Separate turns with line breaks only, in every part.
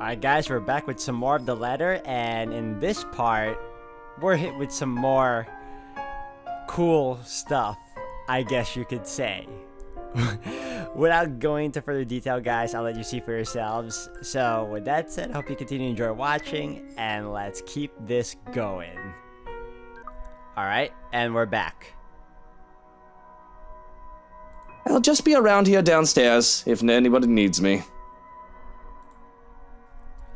Alright guys, we're back with some more of the letter, and in this part, we're hit with some more cool stuff, I guess you could say. Without going into further detail guys, I'll let you see for yourselves. So with that said, I hope you continue to enjoy watching, and let's keep this going. Alright, and we're back.
I'll just be around here downstairs if anybody needs me.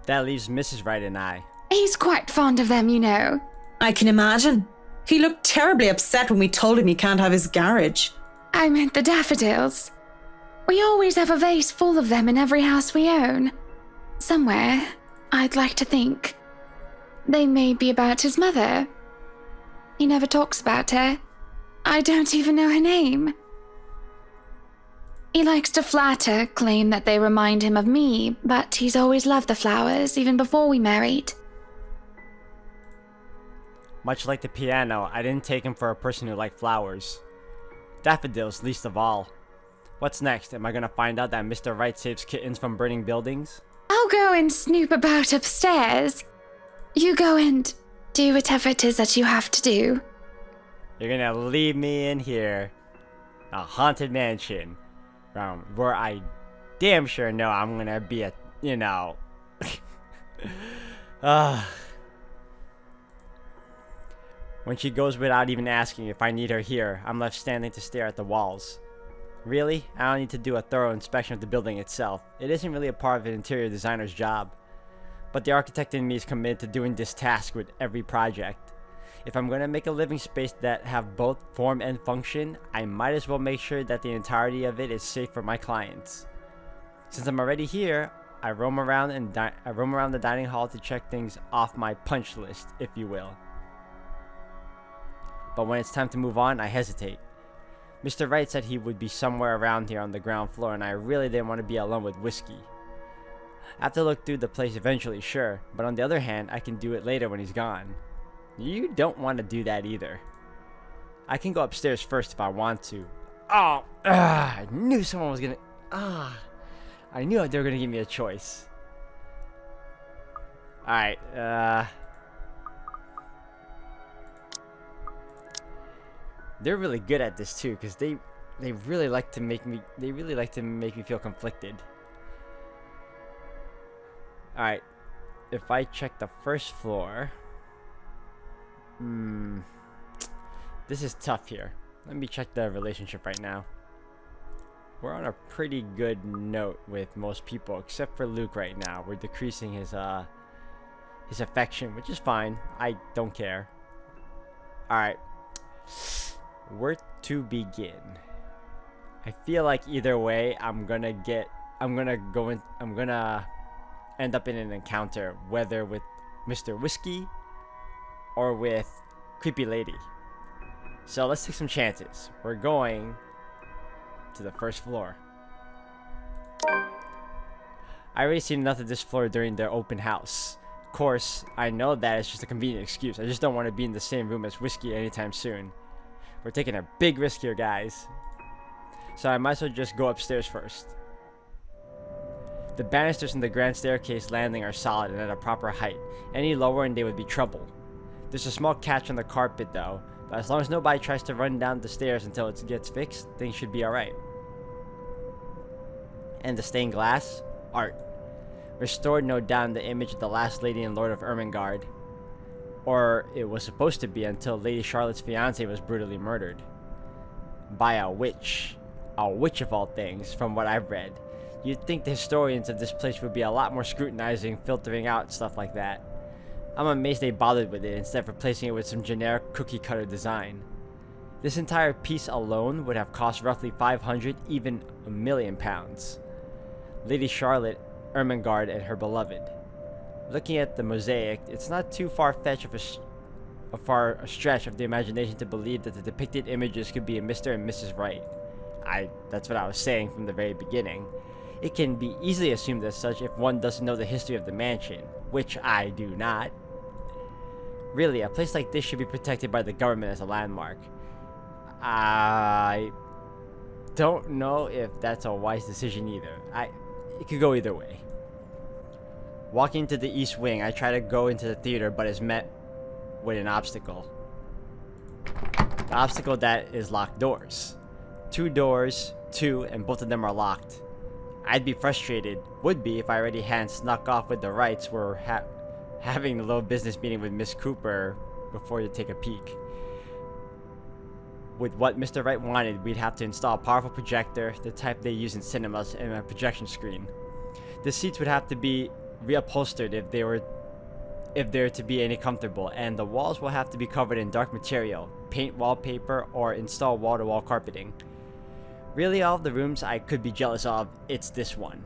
That leaves Mrs. Wright and I.
He's quite fond of them, you know.
I can imagine. He looked terribly upset when we told him he can't have his garage.
I meant the daffodils. We always have a vase full of them in every house we own. Somewhere, I'd like to think. They may be about his mother. He never talks about her. I don't even know her name. He likes to flatter, claim that they remind him of me, but he's always loved the flowers, even before we married.
Much like the piano, I didn't take him for a person who liked flowers. Daffodils, least of all. What's next? Am I gonna find out that Mr. Wright saves kittens from burning buildings?
I'll go and snoop about upstairs. You go and do whatever it is that you have to do.
You're gonna leave me in here, a haunted mansion, where I damn sure know I'm gonna be When she goes without even asking if I need her here, I'm left standing to stare at the walls. Really? I don't need to do a thorough inspection of the building itself. It isn't really a part of an interior designer's job. But the architect in me is committed to doing this task with every project. If I'm gonna make a living space that have both form and function, I might as well make sure that the entirety of it is safe for my clients. Since I'm already here, I roam around the dining hall to check things off my punch list, if you will. But when it's time to move on, I hesitate. Mr. Wright said he would be somewhere around here on the ground floor, and I really didn't want to be alone with Whiskey. I have to look through the place eventually, sure, but on the other hand, I can do it later when he's gone. You don't want to do that either. I can go upstairs first if I want to. I knew someone was gonna... I knew they were gonna give me a choice. Alright, they're really good at this too, because they really like to make me feel conflicted. Alright, if I check the first floor, this is tough here. Let me check the relationship right now. We're on a pretty good note with most people, except for Luke right now. We're decreasing his affection, which is fine. I don't care. Alright. Where to begin? I feel like either way, I'm gonna end up in an encounter, whether with Mr. Whiskey or with Creepy Lady. So let's take some chances. We're going to the first floor. I already seen enough of this floor during their open house. Of course, I know that it's just a convenient excuse. I just don't want to be in the same room as Whiskey anytime soon. We're taking a big risk here, guys. So I might as well just go upstairs first. The banisters in the grand staircase landing are solid and at a proper height. Any lower and they would be trouble. There's a small catch on the carpet though, but as long as nobody tries to run down the stairs until it gets fixed, things should be alright. And the stained glass? Art. Restored no doubt in the image of the last lady and Lord of Ermengarde. Or it was supposed to be until Lady Charlotte's fiancé was brutally murdered. By a witch. A witch of all things, from what I've read. You'd think the historians of this place would be a lot more scrutinizing, filtering out stuff like that. I'm amazed they bothered with it instead of replacing it with some generic cookie-cutter design. This entire piece alone would have cost roughly 500, even £1,000,000. Lady Charlotte, Ermengarde, and her beloved. Looking at the mosaic, it's not too far-fetched of a stretch of the imagination to believe that the depicted images could be a Mr. and Mrs. Wright. That's what I was saying from the very beginning. It can be easily assumed as such if one doesn't know the history of the mansion, which I do not. Really, a place like this should be protected by the government as a landmark. I don't know if that's a wise decision either. It could go either way. Walking to the east wing, I try to go into the theater, but is met with an obstacle. The obstacle that is locked doors. 2 doors, and both of them are locked. I'd be frustrated, would be, if I already hadn't snuck off with the rights. We're having a little business meeting with Miss Cooper before you take a peek. With what Mr. Wright wanted, we'd have to install a powerful projector, the type they use in cinemas, and a projection screen. The seats would have to be reupholstered if they're to be any comfortable, and the walls will have to be covered in dark material, paint wallpaper, or install wall-to-wall carpeting. Really, all of the rooms I could be jealous of, it's this one.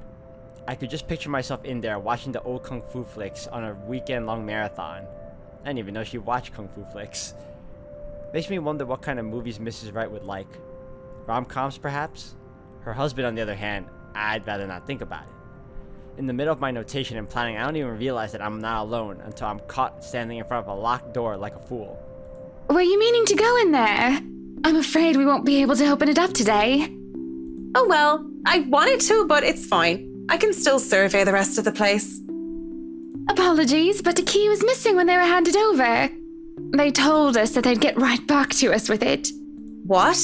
I could just picture myself in there watching the old kung fu flicks on a weekend-long marathon. I didn't even know she watched kung fu flicks. Makes me wonder what kind of movies Mrs. Wright would like. Rom-coms, perhaps? Her husband, on the other hand, I'd rather not think about it. In the middle of my notation and planning, I don't even realize that I'm not alone until I'm caught standing in front of a locked door like a fool.
Were you meaning to go in there? I'm afraid we won't be able to open it up today.
Oh well, I wanted to, but it's fine. I can still survey the rest of the place.
Apologies, but the key was missing when they were handed over. They told us that they'd get right back to us with it.
What?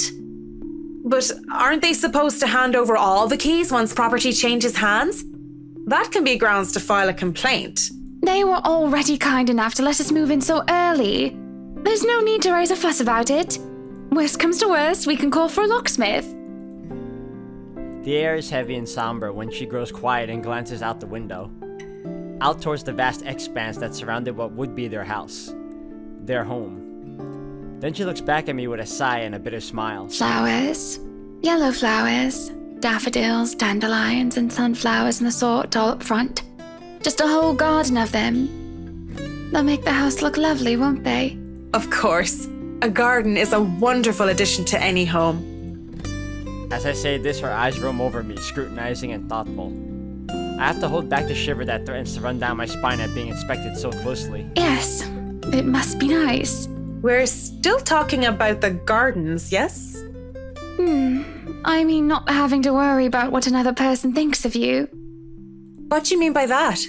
But aren't they supposed to hand over all the keys once property changes hands? That can be grounds to file a complaint.
They were already kind enough to let us move in so early. There's no need to raise a fuss about it. Worst comes to worst, we can call for a locksmith.
The air is heavy and somber when she grows quiet and glances out the window. Out towards the vast expanse that surrounded what would be their house. Their home. Then she looks back at me with a sigh and a bitter smile.
Flowers. Yellow flowers. Daffodils, dandelions, and sunflowers and the sort all up front. Just a whole garden of them. They'll make the house look lovely, won't they?
Of course. A garden is a wonderful addition to any home.
As I say this, her eyes roam over me, scrutinizing and thoughtful. I have to hold back the shiver that threatens to run down my spine at being inspected so closely.
Yes, it must be nice.
We're still talking about the gardens, yes?
I mean not having to worry about what another person thinks of you.
What do you mean by that?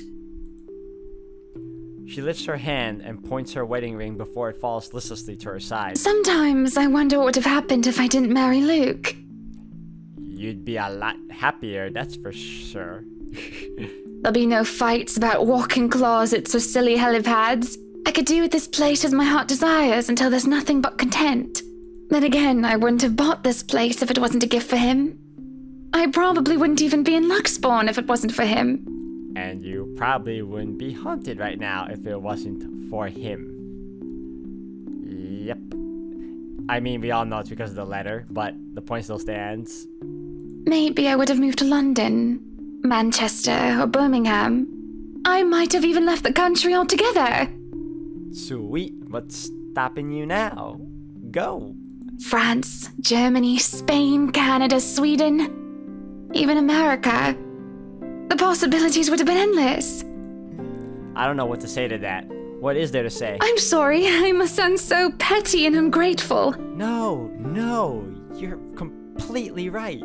She lifts her hand and points her wedding ring before it falls listlessly to her side.
Sometimes I wonder what would have happened if I didn't marry Luke.
You'd be a lot happier, that's for sure.
There'll be no fights about walk-in closets or silly helipads. I could do with this place as my heart desires until there's nothing but content. Then again, I wouldn't have bought this place if it wasn't a gift for him. I probably wouldn't even be in Luxbourne if it wasn't for him.
And you probably wouldn't be haunted right now if it wasn't for him. Yep. I mean, we all know it's because of the letter, but the point still stands.
Maybe I would have moved to London, Manchester, or Birmingham. I might have even left the country altogether.
Sweet, what's stopping you now? Go.
France, Germany, Spain, Canada, Sweden, even America. The possibilities would have been endless.
I don't know what to say to that. What is there to say?
I'm sorry, I must sound so petty and ungrateful.
No, you're completely right.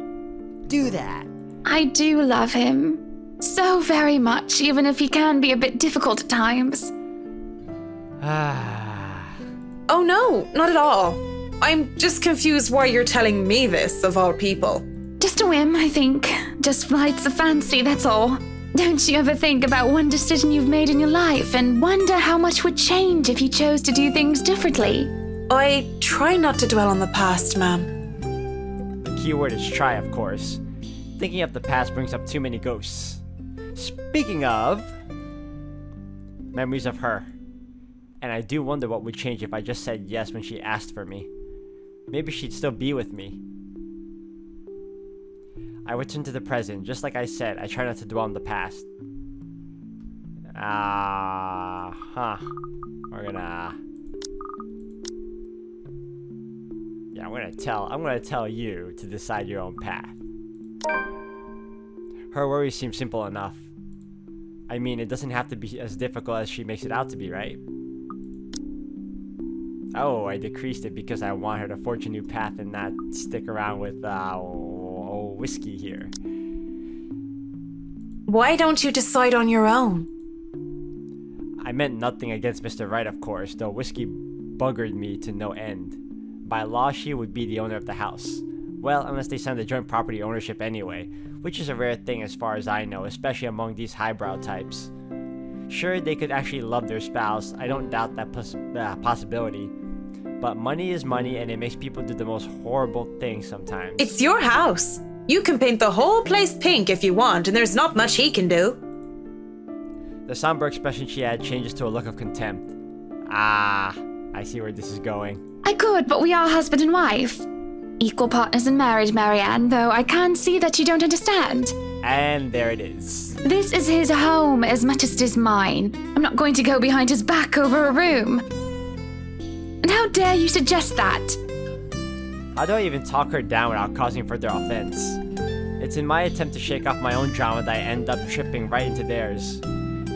Do that.
I do love him. So very much, even if he can be a bit difficult at times.
Oh no, not at all. I'm just confused why you're telling me this, of all people.
Just a whim, I think. Just flights of fancy, that's all. Don't you ever think about one decision you've made in your life and wonder how much would change if you chose to do things differently?
I try not to dwell on the past, ma'am.
The key word is try, of course. Thinking of the past brings up too many ghosts. Speaking of... memories of her. And I do wonder what would change if I just said yes when she asked for me. Maybe she'd still be with me. I return to the present. Just like I said, I try not to dwell on the past. We're gonna... yeah, I'm gonna tell you to decide your own path. Her worries seem simple enough. I mean, it doesn't have to be as difficult as she makes it out to be, right? Oh, I decreased it because I want her to forge a new path and not stick around with, whiskey here.
Why don't you decide on your own?
I meant nothing against Mr. Wright, of course, though whiskey buggered me to no end. By law, she would be the owner of the house. Well, unless they signed the joint property ownership anyway, which is a rare thing as far as I know, especially among these highbrow types. Sure, they could actually love their spouse, I don't doubt that possibility. But money is money, and it makes people do the most horrible things sometimes.
It's your house. You can paint the whole place pink if you want, and there's not much he can do.
The somber expression she had changes to a look of contempt. Ah, I see where this is going.
I could, but we are husband and wife. Equal partners in marriage, Marianne, though I can see that you don't understand.
And there it is.
This is his home as much as it is mine. I'm not going to go behind his back over a room. And how dare you suggest that?
How do I even talk her down without causing further offense? It's in my attempt to shake off my own drama that I end up tripping right into theirs.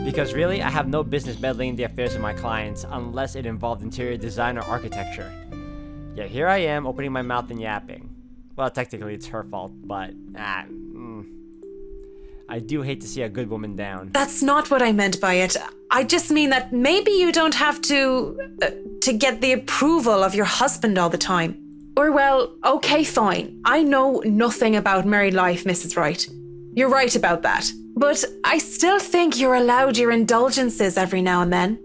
Because really, I have no business meddling in the affairs of my clients unless it involved interior design or architecture. Yet here I am, opening my mouth and yapping. Well, technically it's her fault, but I do hate to see a good woman down.
That's not what I meant by it. I just mean that maybe you don't have to get the approval of your husband all the time. Or well, okay, fine. I know nothing about married life, Mrs. Wright. You're right about that. But I still think you're allowed your indulgences every now and then.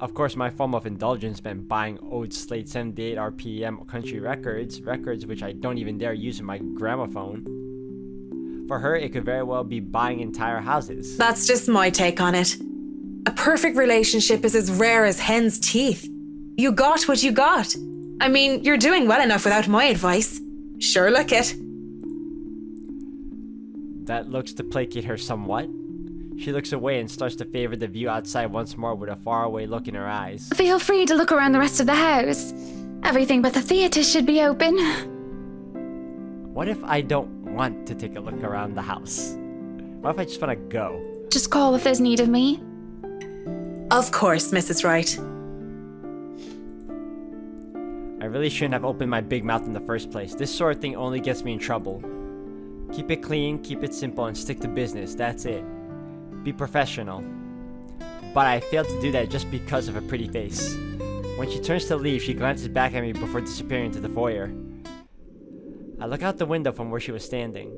Of course, my form of indulgence meant buying old Slate 78 RPM country records which I don't even dare use in my gramophone. For her, it could very well be buying entire houses.
That's just my take on it. A perfect relationship is as rare as hen's teeth. You got what you got. I mean, you're doing well enough without my advice. Sure, look it.
That looks to placate her somewhat. She looks away and starts to favor the view outside once more with a faraway look in her eyes.
Feel free to look around the rest of the house. Everything but the theater should be open.
What if I don't want to take a look around the house? What if I just want to go?
Just call if there's need of me.
Of course, Mrs. Wright.
I really shouldn't have opened my big mouth in the first place. This sort of thing only gets me in trouble. Keep it clean, keep it simple, and stick to business. That's it. Be professional. But I failed to do that just because of a pretty face. When she turns to leave, she glances back at me before disappearing into the foyer. I look out the window from where she was standing,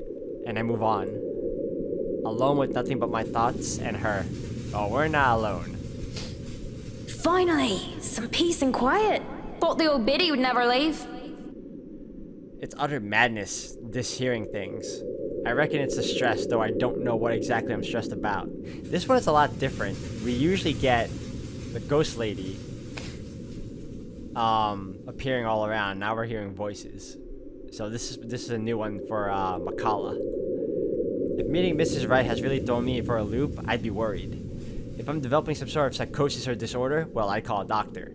and I move on. Alone with nothing but my thoughts and her. Oh, we're not alone.
Finally, some peace and quiet. Thought the old biddy would never leave.
It's utter madness, this hearing things. I reckon it's the stress, though I don't know what exactly I'm stressed about. This one is a lot different. We usually get the ghost lady appearing all around. Now we're hearing voices. So this is a new one for Makala. If meeting Mrs. Wright has really thrown me for a loop, I'd be worried. If I'm developing some sort of psychosis or disorder, well, I'd call a doctor.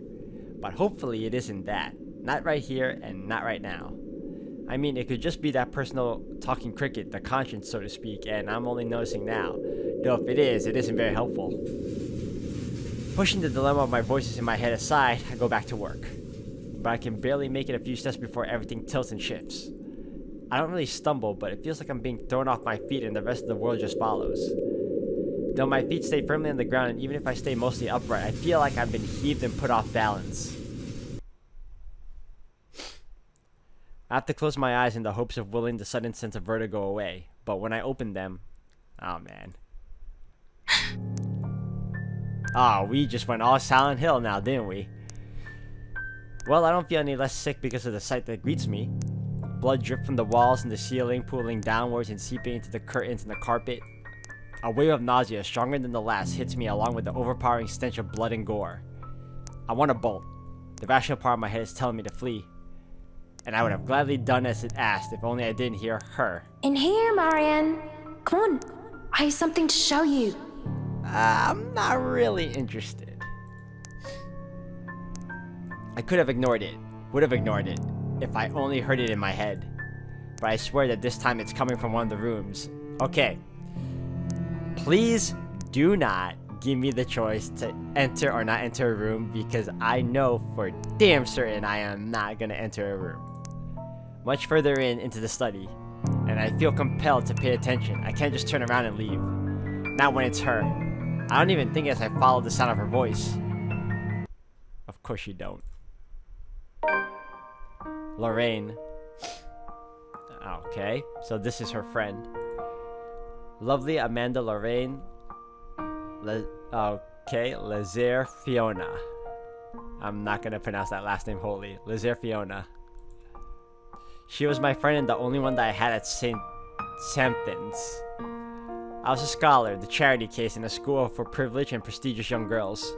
But hopefully it isn't that. Not right here and not right now. I mean, it could just be that personal talking cricket, the conscience, so to speak, and I'm only noticing now. Though if it is, it isn't very helpful. Pushing the dilemma of my voices in my head aside, I go back to work. But I can barely make it a few steps before everything tilts and shifts. I don't really stumble, but it feels like I'm being thrown off my feet and the rest of the world just follows. Though my feet stay firmly on the ground, and even if I stay mostly upright, I feel like I've been heaved and put off balance. I have to close my eyes in the hopes of willing the sudden sense of vertigo away, but when I open them, oh man. Oh, we just went all Silent Hill now, didn't we? Well, I don't feel any less sick because of the sight that greets me. Blood dripped from the walls and the ceiling, pooling downwards and seeping into the curtains and the carpet. A wave of nausea, stronger than the last, hits me along with the overpowering stench of blood and gore. I want to bolt. The rational part of my head is telling me to flee. And I would have gladly done as it asked if only I didn't hear her.
In here, Marianne. Come on, I have something to show you.
I'm not really interested. I could have ignored it, would have ignored it, if I only heard it in my head. But I swear that this time it's coming from one of the rooms. Okay. Please do not give me the choice to enter or not enter a room, because I know for damn certain I am not gonna enter a room. Much further into the study, and I feel compelled to pay attention. I can't just turn around and leave. Not when it's her. I don't even think as I follow the sound of her voice. Of course you don't. Lorraine. Okay, so this is her friend. Lovely Amanda Lorraine. Lazaire Fiona. I'm not gonna pronounce that last name wholly. Lazaire Fiona. She was my friend and the only one that I had at St. Sampson's. I was a scholar, the charity case in a school for privileged and prestigious young girls.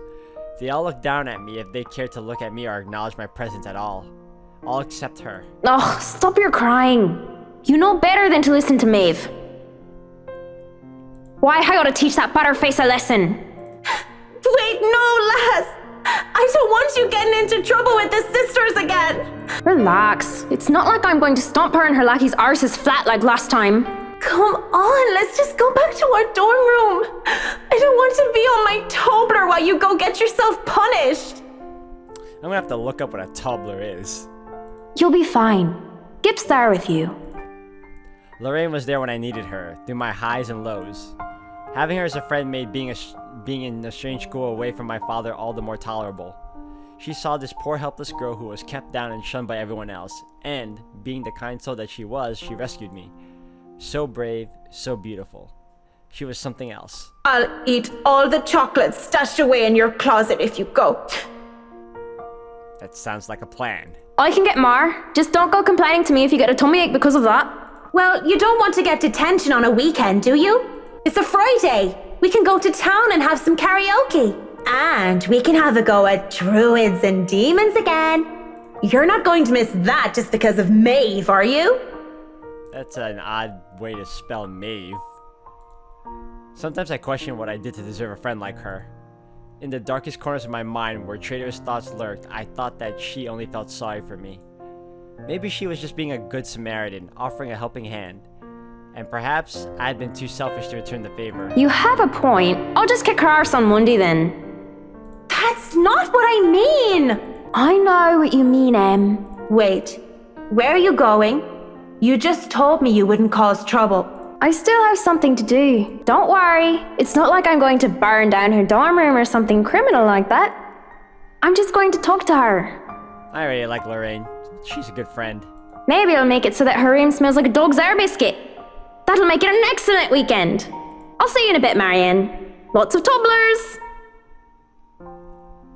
They all looked down at me if they cared to look at me or acknowledge my presence at all. All except her.
Oh, stop your crying. You know better than to listen to Maeve. Why, I gotta teach that butterface a lesson.
Wait, no, lass! I don't want you getting into trouble with the sisters again!
Relax. It's not like I'm going to stomp her and her lackey's arses flat like last time.
Come on, let's just go back to our dorm room. I don't want to be on my Tobler while you go get yourself punished.
I'm gonna have to look up what a Tobler is.
You'll be fine. Gip's there with you.
Lorraine was there when I needed her, through my highs and lows. Having her as a friend made being in a strange school away from my father all the more tolerable. She saw this poor helpless girl who was kept down and shunned by everyone else, and, being the kind soul that she was, she rescued me. So brave, so beautiful. She was something else.
I'll eat all the chocolates stashed away in your closet if you go.
That sounds like a plan.
I can get more. Just don't go complaining to me if you get a tummy ache because of that.
Well, you don't want to get detention on a weekend, do you? It's a Friday. We can go to town and have some karaoke. And we can have a go at druids and demons again. You're not going to miss that just because of Maeve, are you?
That's an odd way to spell Maeve. Sometimes I question what I did to deserve a friend like her. In the darkest corners of my mind where traitorous thoughts lurked, I thought that she only felt sorry for me. Maybe she was just being a good Samaritan, offering a helping hand. And perhaps I had been too selfish to return the favor.
You have a point. I'll just kick her arse on Monday then.
That's not what I mean!
I know what you mean, Em.
Wait, where are you going? You just told me you wouldn't cause trouble.
I still have something to do. Don't worry. It's not like I'm going to burn down her dorm room or something criminal like that. I'm just going to talk to her.
I already like Lorraine. She's a good friend.
Maybe I'll make it so that her room smells like a dog's air biscuit. That'll make it an excellent weekend. I'll see you in a bit, Marianne. Lots of Tobblers.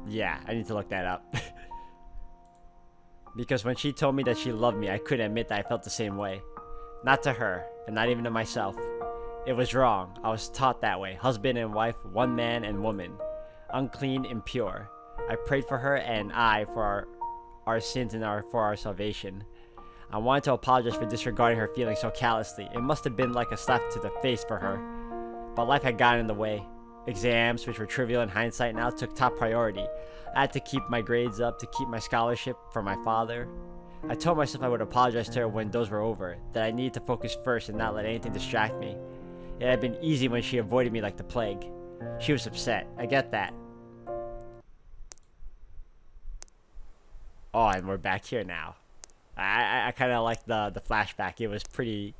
Yeah, I need to look that up. Because when she told me that she loved me, I couldn't admit that I felt the same way. Not to her, and not even to myself. It was wrong. I was taught that way. Husband and wife, one man and woman. Unclean, impure. I prayed for her and I for our sins and for our salvation. I wanted to apologize for disregarding her feelings so callously. It must have been like a slap to the face for her. But life had gotten in the way. Exams, which were trivial in hindsight now, took top priority. I had to keep my grades up, to keep my scholarship for my father. I told myself I would apologize to her when those were over, that I needed to focus first and not let anything distract me. It had been easy when she avoided me like the plague. She was upset. I get that. Oh, and we're back here now. I kind of like the flashback. It was pretty,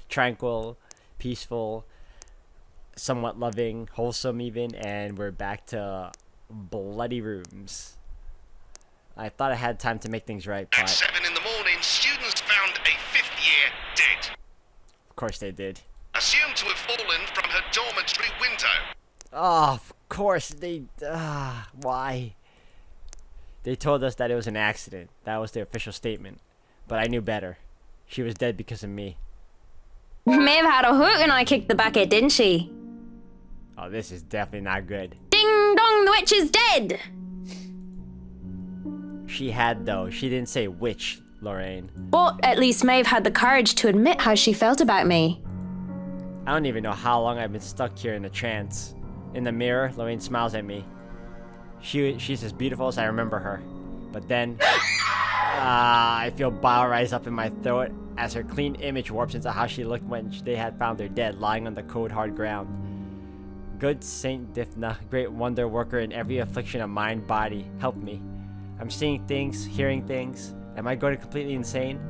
tranquil, peaceful, somewhat loving, wholesome even, and we're back to bloody rooms. I thought I had time to make things right,
At
but
7 in the morning, students found a 5th year dead.
of course they did.
Assumed to have fallen from her dormitory window.
Oh, of course they... why? They told us that it was an accident. That was the official statement. But I knew better. She was dead because of me.
Maeve had a hoot and I kicked the bucket, didn't she?
Oh, this is definitely not good.
Ding dong, the witch is dead!
She had, though. She didn't say which, Lorraine.
But at least Maeve had the courage to admit how she felt about me.
I don't even know how long I've been stuck here in a trance. In the mirror, Lorraine smiles at me. She's as beautiful as I remember her. But then... I feel bile rise up in my throat as her clean image warps into how she looked when they had found her dead, lying on the cold, hard ground. Good Saint Difna, great wonder worker in every affliction of mind, body, help me. I'm seeing things, hearing things. Am I going completely insane?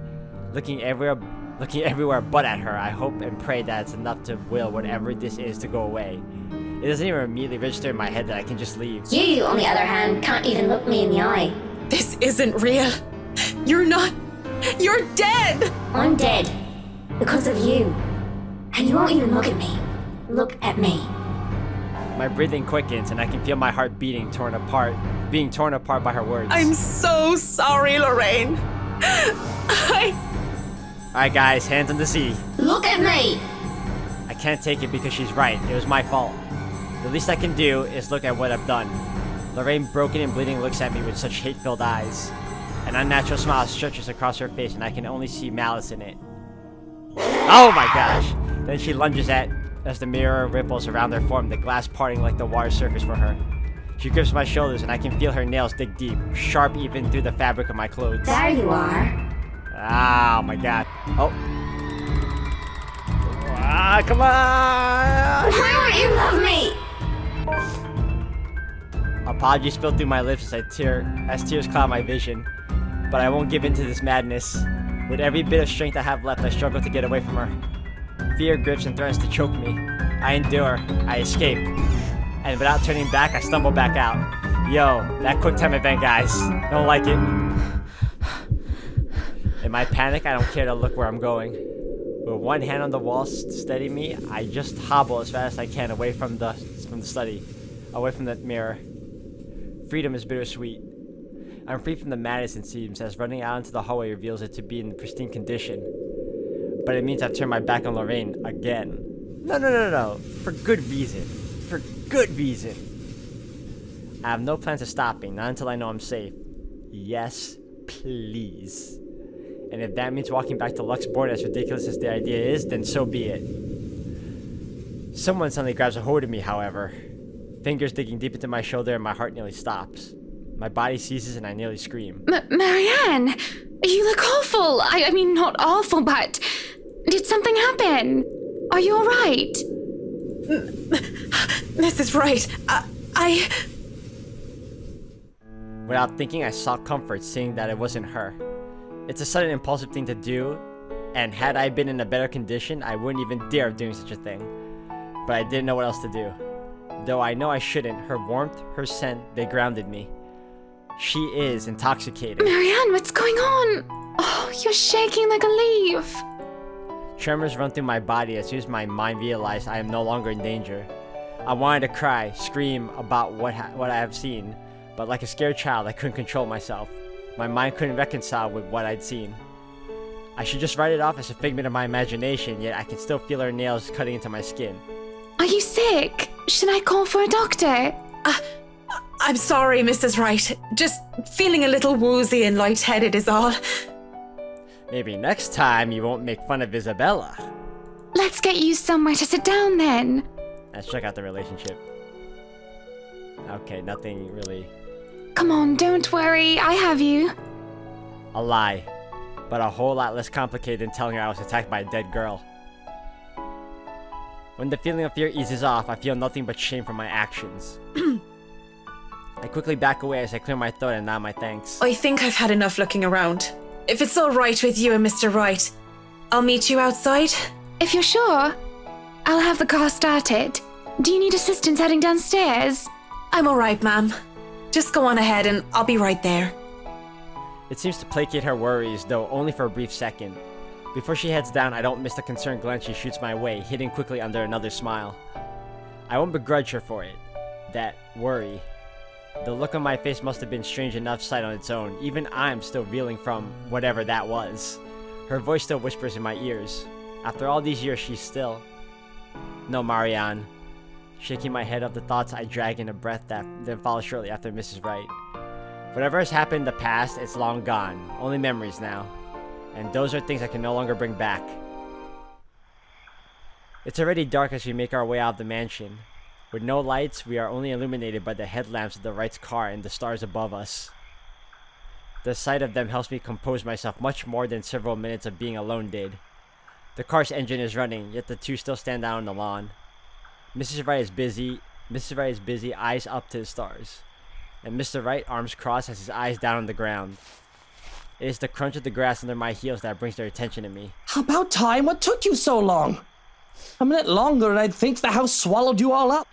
Looking everywhere Looking everywhere but at her, I hope and pray that it's enough to will whatever this is to go away. It doesn't even immediately register in my head that I can just leave.
You, on the other hand, can't even look me in the eye.
This isn't real. You're not. You're dead!
I'm dead. Because of you. And you won't even look at me. Look at me.
My breathing quickens and I can feel my heart being torn apart by her words.
I'm so sorry, Lorraine.
Alright guys, hands on the sea.
Look at me!
I can't take it because she's right. It was my fault. The least I can do is look at what I've done. Lorraine, broken and bleeding, looks at me with such hate-filled eyes. An unnatural smile stretches across her face and I can only see malice in it. Oh my gosh! Then she lunges as the mirror ripples around her form, the glass parting like the water surface for her. She grips my shoulders and I can feel her nails dig deep, sharp even through the fabric of my clothes.
There you are.
Oh my god. Oh. Ah, come on!
Why won't you love me?
Apologies spilled through my lips as tears cloud my vision. But I won't give in to this madness. With every bit of strength I have left, I struggle to get away from her. Fear grips and threatens to choke me. I endure. I escape. And without turning back, I stumble back out. Yo, that quick time event, guys. Don't like it. In my panic, I don't care to look where I'm going. With one hand on the wall steadying me, I just hobble as fast as I can away from the study, away from the mirror. Freedom is bittersweet. I'm free from the madness, it seems, as running out into the hallway reveals it to be in pristine condition. But it means I've turned my back on Lorraine again. No. For good reason. For good reason. I have no plans of stopping, not until I know I'm safe. Yes, please. And if that means walking back to Luxborn, as ridiculous as the idea is, then so be it. Someone suddenly grabs a hold of me, however. Fingers digging deep into my shoulder and my heart nearly stops. My body seizes and I nearly scream.
Marianne, you look awful. I mean, not awful, but did something happen? Are you alright?
Mrs. Wright,
Without thinking, I sought comfort, seeing that it wasn't her. It's a sudden impulsive thing to do, and had I been in a better condition, I wouldn't even dare of doing such a thing. But I didn't know what else to do. Though I know I shouldn't, her warmth, her scent, they grounded me. She is intoxicating.
Marianne, what's going on? Oh, you're shaking like a leaf.
Tremors run through my body as soon as my mind realized I am no longer in danger. I wanted to cry, scream about what I have seen, but like a scared child, I couldn't control myself. My mind couldn't reconcile with what I'd seen. I should just write it off as a figment of my imagination, yet I can still feel her nails cutting into my skin.
Are you sick? Should I call for a doctor?
I'm sorry, Mrs. Wright. Just feeling a little woozy and lightheaded is all.
Maybe next time you won't make fun of Isabella.
Let's get you somewhere to sit down then.
Let's check out the relationship. Okay, nothing really.
Come on, don't worry. I have you.
A lie, but a whole lot less complicated than telling her I was attacked by a dead girl. When the feeling of fear eases off, I feel nothing but shame for my actions. I quickly back away as I clear my throat and nod my thanks.
I think I've had enough looking around. If it's all right with you and Mr. Wright, I'll meet you outside.
If you're sure, I'll have the car started. Do you need assistance heading downstairs?
I'm all right, ma'am. Just go on ahead and I'll be right there.
It seems to placate her worries, though only for a brief second. Before she heads down, I don't miss the concerned glance she shoots my way, hidden quickly under another smile. I won't begrudge her for it. That worry. The look on my face must have been strange enough sight on its own. Even I'm still reeling from whatever that was. Her voice still whispers in my ears. After all these years, she's still... No, Marianne. Shaking my head of the thoughts I drag in a breath that then follows shortly after Mrs. Wright. Whatever has happened in the past, it's long gone. Only memories now. And those are things I can no longer bring back. It's already dark as we make our way out of the mansion. With no lights, we are only illuminated by the headlamps of the Wright's car and the stars above us. The sight of them helps me compose myself much more than several minutes of being alone did. The car's engine is running, yet the two still stand out on the lawn. Mrs. Wright is busy, eyes up to the stars. And Mr. Wright, arms crossed, has his eyes down on the ground. It is the crunch of the grass under my heels that brings their attention to me.
About time. What took you so long? A minute longer and I'd think the house swallowed you all up.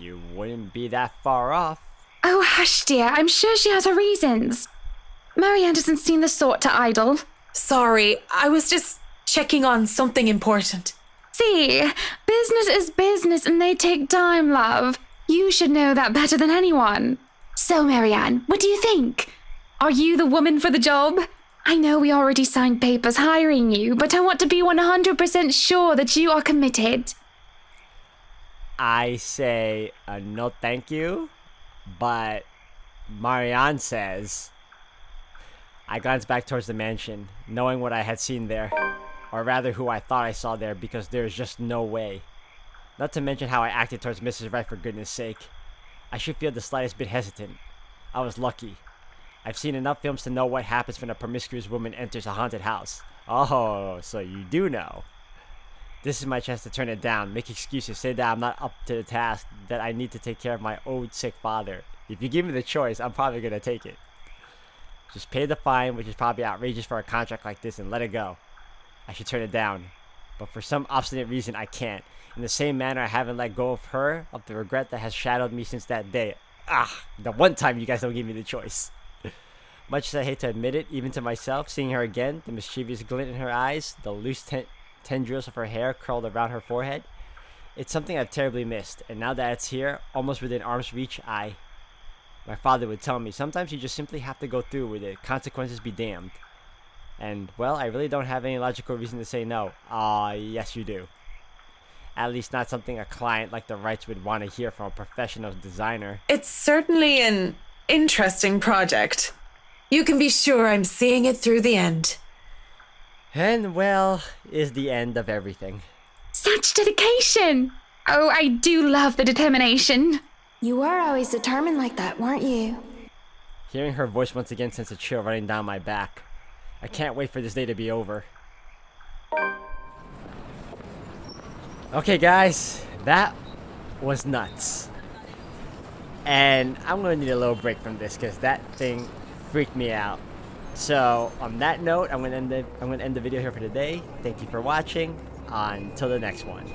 You wouldn't be that far off.
Oh, hush, dear. I'm sure she has her reasons. Marianne doesn't seem the sort to idle.
Sorry, I was just checking on something important.
See, business is business and they take time, love. You should know that better than anyone. So, Marianne, what do you think? Are you the woman for the job? I know we already signed papers hiring you, but I want to be 100% sure that you are committed.
I say no thank you, but Marianne says... I glanced back towards the mansion, knowing what I had seen there, or rather who I thought I saw there, because there is just no way. Not to mention how I acted towards Mrs. Wright, for goodness sake. I should feel the slightest bit hesitant. I was lucky. I've seen enough films to know what happens when a promiscuous woman enters a haunted house. Oh, so you do know. This is my chance to turn it down, make excuses, say that I'm not up to the task, that I need to take care of my old sick father. If you give me the choice, I'm probably gonna take it. Just pay the fine, which is probably outrageous for a contract like this, and let it go. I should turn it down. But for some obstinate reason, I can't. In the same manner, I haven't let go of her, of the regret that has shadowed me since that day. The one time you guys don't give me the choice. Much as I hate to admit it, even to myself, seeing her again, the mischievous glint in her eyes, the loose tendrils of her hair curled around her forehead, it's something I've terribly missed. And now that it's here, almost within arm's reach, my father would tell me, sometimes you just simply have to go through with it. Consequences be damned. And, well, I really don't have any logical reason to say no. Yes you do. At least not something a client like the Wrights would want to hear from a professional designer.
It's certainly an interesting project. You can be sure I'm seeing it through the end.
And, well, is the end of everything.
Such dedication! Oh, I do love the determination.
You were always determined like that, weren't you?
Hearing her voice once again sends a chill running down my back. I can't wait for this day to be over. Okay, guys, that was nuts. And I'm gonna need a little break from this because that thing freaked me out. So, on that note, I'm gonna end the video here for today. Thank you for watching. Until the next one.